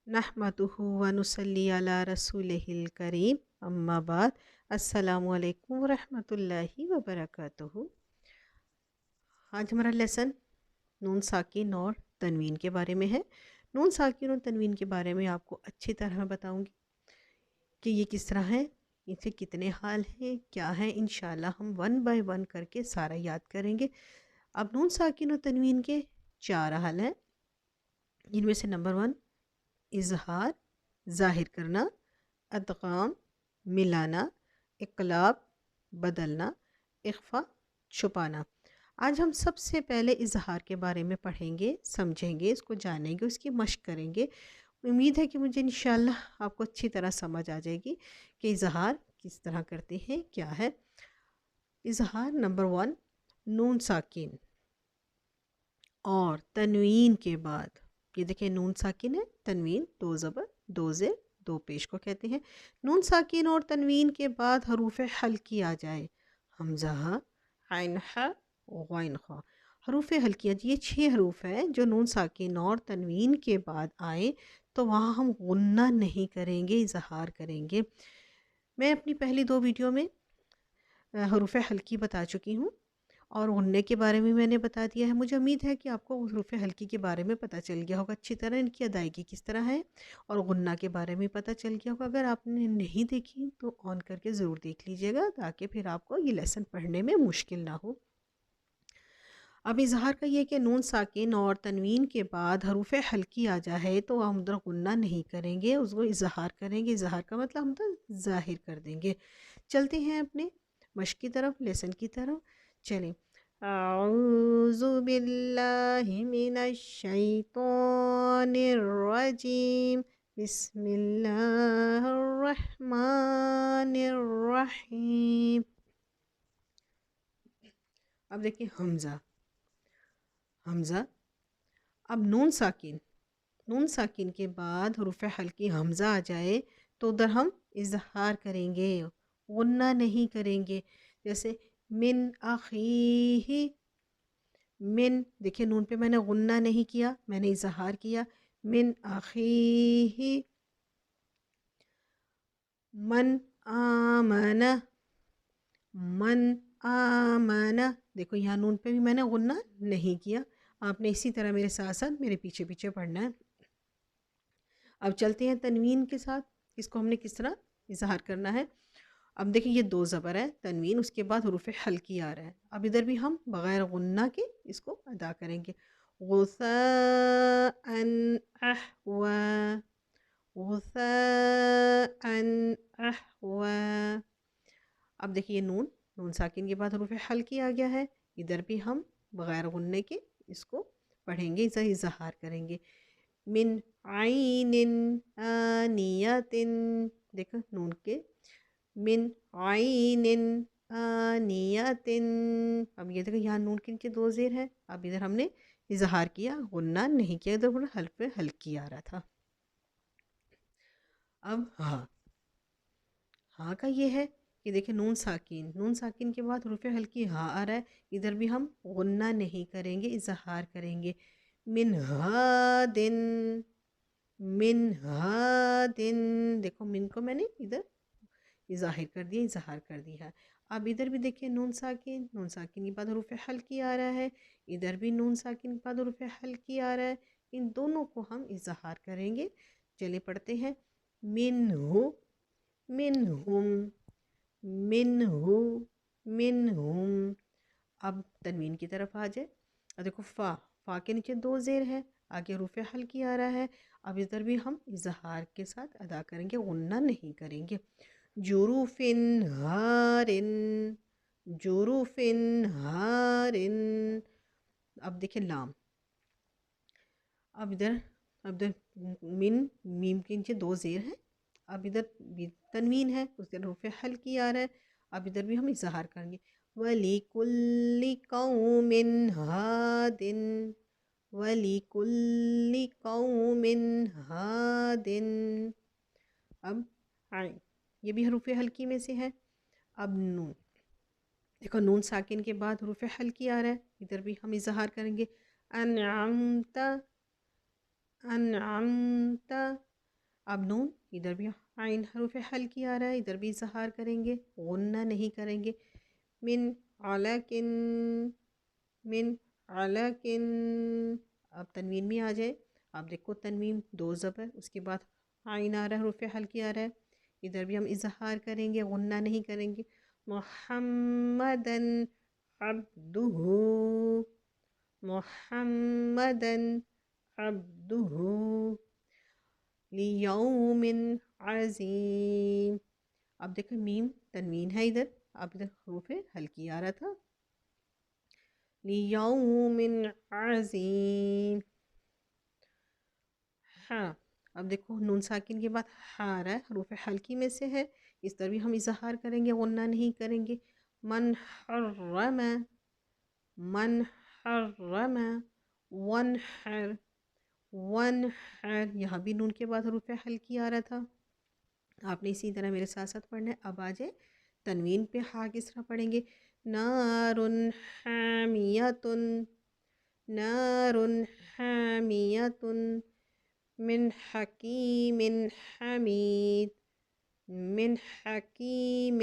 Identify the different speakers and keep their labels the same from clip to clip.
Speaker 1: नहमदुहु व नुसल्ली अला रसूलिहिल करीम अम्मा बाद अस्सलामु अलैकुम व रहमतुल्लाहि व बरकातुहू। आज हमारा लेसन नून साकिन और तनवीन के बारे में है। नून साकिन और तनवीन के बारे में आपको अच्छी तरह बताऊंगी कि ये किस तरह है, इनसे कितने हाल हैं, क्या है। इंशाल्लाह हम वन बाय वन करके सारा याद करेंगे। अब नून साकिन और तनवीन के चार हाल हैं। इनमें से नंबर 1 इजहार, ज़ाहिर करना, अदगाम, मिलाना, इक़लाब, बदलना, इख्फ़ा, छुपाना। आज हम सबसे पहले इजहार के बारे में पढ़ेंगे, समझेंगे, इसको जानेंगे, उसकी मश्क करेंगे। उम्मीद है कि मुझे इंशाल्लाह आपको अच्छी तरह समझ आ जाएगी कि इजहार किस तरह करते हैं, क्या है। इजहार नंबर 1, नून साकिन और तनवीन के बाद, ये देखिए नून साकिन है, तनवीन, दो ज़बर, दो ज़ेर, दो पेश को कहते हैं। नून साकिन और तनवीन के बाद हरूफ हल्की आ जाए, हमज़ा, ऐन हा, गैन खा। हरूफ हल्कियाँ, ये 6 हरूफ हैं जो नून साकिन और तनवीन के बाद आए तो वहाँ हम गुन्ना नहीं करेंगे, इजहार करेंगे। मैं अपनी पहली 2 वीडियो में हरूफ हल्की बता चुकी हूँ और गुन्ने के बारे में मैंने बता दिया है। मुझे उम्मीद है कि आपको हरूफ हल्की के बारे में पता चल गया होगा अच्छी तरह, इनकी अदायगी किस तरह है, और गुन्ना के बारे में पता चल गया होगा। अगर आपने नहीं देखी तो ऑन करके ज़रूर देख लीजिएगा ताकि फिर आपको ये लेसन पढ़ने में मुश्किल ना हो। अब इजहार का ये कि नून साकिन और तनवीन के बाद हरूफ हल्की आ जाए तो हम उधर गुन्ना नहीं करेंगे, उसको इजहार करेंगे। इजहार का मतलब हम तो ज़ाहिर कर देंगे। चलते हैं अपने मश्क की तरफ, लेसन की तरफ। चलें। अऊज़ु बिल्लाहि मिनश शैतानिर रजीम, बिस्मिल्लाहिर रहमानिर रहीम। अब देखिए हमज़ा, हमज़ा। अब नून साकिन, नून साकिन के बाद हरूफ हल्की हमज़ा आ जाए तो उधर हम इजहार करेंगे, गुन्ना नहीं करेंगे। जैसे मिन अखीही, मिन, देखिए नून पे मैंने गुन्ना नहीं किया, मैंने इजहार किया। मिन अखीही, मन आमना, मन आमना। देखो यहाँ नून पे भी मैंने गुन्ना नहीं किया। आपने इसी तरह मेरे साथ साथ मेरे पीछे पीछे पढ़ना है। अब चलते हैं तनवीन के साथ, इसको हमने किस तरह इजहार करना है। अब देखिए ये दो ज़बर है तनवीन, उसके बाद हरूफ हल्की आ रहा है। अब इधर भी हम बग़ैर गुन्ना के इसको अदा करेंगे। गुसाअन अहवा, गुसाअन अहवा। अब देखिए नून, नून साकिन के बाद हरूफ हल्की आ गया है। इधर भी हम बग़ैर गुन्ने के इसको पढ़ेंगे, इसे इजहार करेंगे। मिन आइनिन आनियतिन, देखो नून के, मिन आइनिन आनियतिन। अब ये देखो यहाँ नून के नीचे दो ज़ेर है। अब इधर हमने इजहार किया, गुन्ना नहीं किया, इधर पूरा हल्फ हल्की आ रहा था। अब हाँ, हाँ का ये है कि देखिए नून साकिन, नून साकिन के बाद हरूफ हल्की हाँ आ रहा है। इधर भी हम गुन्ना नहीं करेंगे, इजहार करेंगे। मिन हादिन, मिन हादिन। देखो मिन को मैंने इधर ज़ाहिर कर दिया, इजहार कर दिया। अब इधर भी देखिए नून साकिन, नून साकिन के बाद हरूफ हल्की आ रहा है। इधर भी नून साकिन के बाद हरूफ हल्की आ रहा है। इन दोनों को हम इजहार करेंगे। चलिए पढ़ते हैं। मिन्हु, मिन्हुम, मिन्हु, मिन्हुम। अब तनवीन की तरफ आ जाए। अब देखो फ़ा, फ़ा के नीचे दो ज़ेर है, आगे हरूफ हल्की आ रहा है। अब इधर भी हम इजहार के साथ अदा करेंगे, गुन्ना नहीं करेंगे। जुरूफिन हारिन, जुरूफिन हारिन। अब देखिए लाम, अब इधर, अब इधर मिन, मीम के नीचे दो ज़ेर है। अब इधर भी तनवीन है, उसके हरूफ हल्की आ रहा है। अब इधर भी हम इजहार करेंगे। वली कुल्ली कौमिन हादिन, वली कुल्ली कौमिन हादिन। अब आइन, ये भी हरूफ हल्की में से है। अब नून, देखो नून साकिन के बाद हरूफ हल्की आ रहा है, इधर भी हम इजहार करेंगे। अनअमता, अनअमता, اب نون ادھر بھی عین حروف حلقی آ رہا ہے، ادھر بھی اظہار کریں گے، غنہ نہیں کریں گے. من علقن، من علقن. اب تنوین میں آ جائے. آپ دیکھو تنوین دو زبر، اس کے بعد عین آ رہا ہے، حروف حلقی آ رہا ہے. ادھر بھی ہم اظہار کریں گے، غنہ نہیں کریں گے. محمدن عبدہ، محمدن عبدہ، لیوم عظیم. اب دیکھیں میم تنوین ہے ادھر، اب ادھر حروف حلقی آ رہا تھا. لیوم عظیم. ہاں اب دیکھو نون ساکن کے بعد ہاں آ رہا ہے، حروف حلقی میں سے ہے، اس طرح بھی ہم اظہار کریں گے، غنہ نہیں کریں گے. من حرم، من حرم، ونحر، ونحر. یہاں بھی نون کے بعد حروف حلقی آ رہا تھا. آپ نے اسی طرح میرے ساتھ ساتھ پڑھنا ہے. اب آ جائے تنوین پہ ہا کس طرح پڑھیں گے. نار حامیۃ، نار حامیۃ، من حکیم حمید، من حکیم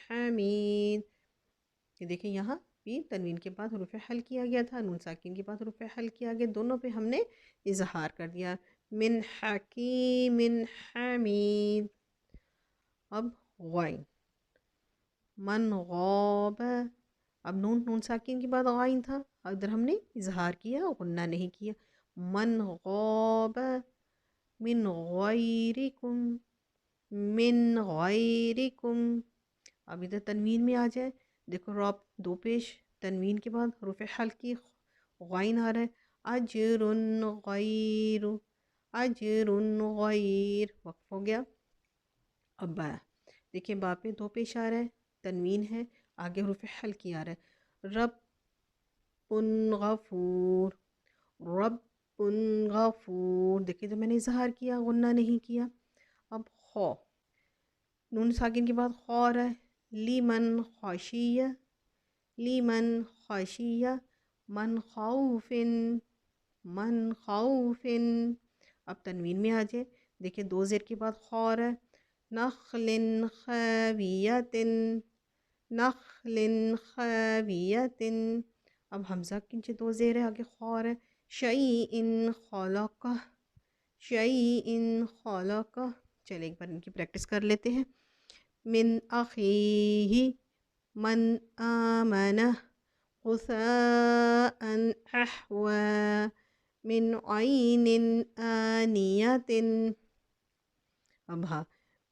Speaker 1: حمید. یہ دیکھیں یہاں بھی تنوین کے بعد حروف حلقی آ گیا تھا، نون ساکن کے بعد حروف حلقی آ گیا، دونوں پہ ہم نے اظہار کر دیا. من حکیم حمید. اب غائن، من غاب. اب نون ساکن کے بعد غائن تھا، ادھر ہم نے اظہار کیا، غنہ نہیں کیا. من غاب من غیرکم، من غیرکم. اب ادھر تنوین میں آ جائے. دیکھو راب دو پیش، تنوین کے بعد حروف حلقی غائن آ رہا ہے. اجر غیر، اجر غیر. وقف ہو گیا. اب با دیکھیں با پہ دو پیش آ رہا ہے، تنوین ہے، آگے حروف حلقی آ رہا ہے. رب غفور، رب غفور. دیکھیں تو میں نے اظہار کیا، غنہ نہیں کیا. اب خو، نون ساکن کے بعد خو آ رہا ہے. لیمن خاشیہ، لیمن خاشیہ، من خوف، من خوف. اب تنوین میں آ جائے. دیکھیں دو زیر کے بعد خو آ رہا ہے. نخل خاویۃ، نخل خاویۃ. اب حمزہ کے نیچے دو زیر ہے، آگے خو آ رہا ہے. شیء خلقہ، شیء خلقہ. چلے ایک بار ان کی پریکٹس کر لیتے ہیں. من اخیہ، من آمنہ، غثاء احوى، من عین آنیۃ. اب ہاں،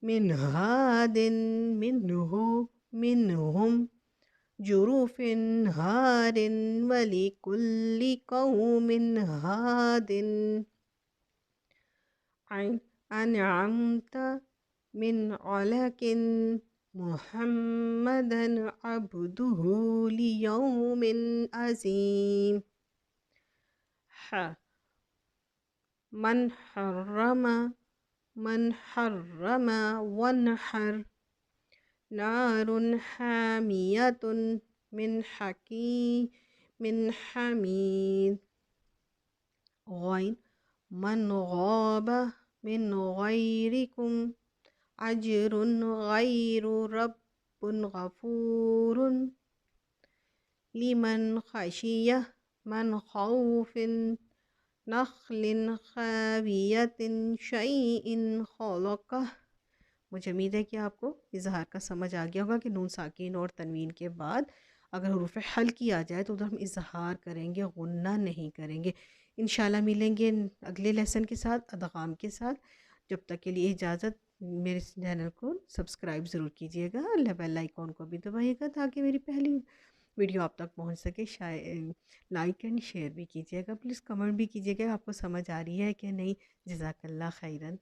Speaker 1: من ہاد، منہ، منہم، جروف ہار، ولکل قوم ہاد. عین انعمت، من علق، محمدا عبدہ، لیوم عظیم. من حرم، من حرم، ونحر. نار حامیۃ، من حکیم، من حمید. غائن، من غاب من غیرکم، اجر غیر رب غفور. لمن خشیہ، من خوف، نخل خاویۃ، شیء خلقہ. مجھے امید ہے کہ آپ کو اظہار کا سمجھ آ گیا ہوگا کہ نون ساکین اور تنوین کے بعد اگر حروف حلقی آ جائے تو ادھر ہم اظہار کریں گے، غنہ نہیں کریں گے. انشاءاللہ ملیں گے اگلے لیسن کے ساتھ، ادغام کے ساتھ. جب تک کے لیے اجازت. میرے چینل کو سبسکرائب ضرور کیجیے گا، بیل آئیکن کو بھی دبائیے گا تاکہ میری پہلی ویڈیو آپ تک پہنچ سکے. لائک اینڈ شیئر بھی کیجیے گا، پلیز کمنٹ بھی کیجیے گا آپ کو سمجھ آ رہی ہے کہ نہیں. جزاک اللہ خیراً.